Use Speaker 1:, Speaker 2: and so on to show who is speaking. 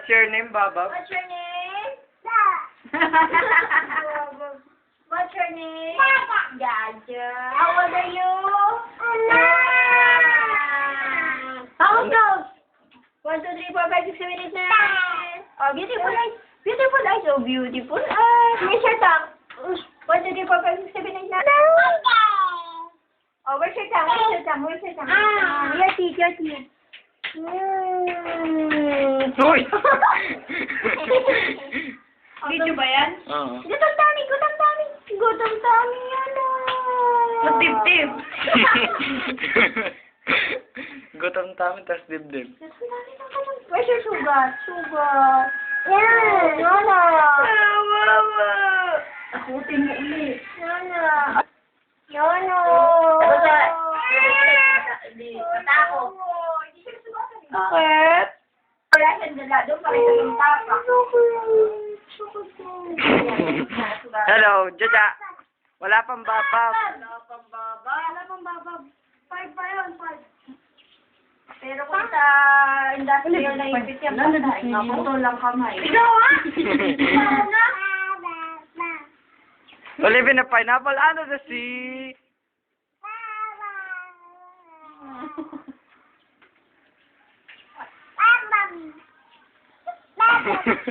Speaker 1: What's your name, Baba?
Speaker 2: What's your name? What's your name? Gaja. How old are you? How goes? 1, 2, 3, 4, 5, 6, 7, 8, 9. Oh, beautiful eyes. Beautiful eyes. Oh, beautiful eyes. Where's your tongue? 1, 2, 3, 4, 5, 6, 7, 8, 9. Oh, where's your tongue? Where's your tongue? Where's your tongue? Your teeth, your teeth.
Speaker 1: Uy!
Speaker 2: Video ba yan?
Speaker 1: Oo.
Speaker 2: Gutom tummy, gutom tummy. Gutom tummy, ano?
Speaker 1: Matip-tip. Gutom tayo, tas dibdib.
Speaker 2: Where's your sugar? Sugar. Yan, Nana. Mama. Akutin mo ulit. Nana. Nana. Hindi, patako. Hindi siya sumasabi.
Speaker 1: Bakit?
Speaker 2: Wala siyang dala doon, pakita yung tapa.
Speaker 1: Hello, Jaja. Wala pang babab.
Speaker 2: Wala pang baba. Wala pang baba. 5 pa yun, 5. Pero kung sa industrial na ipit yan, naputo lang kamay. Ikaw ha?
Speaker 1: Olivia na pineapple, ano na si...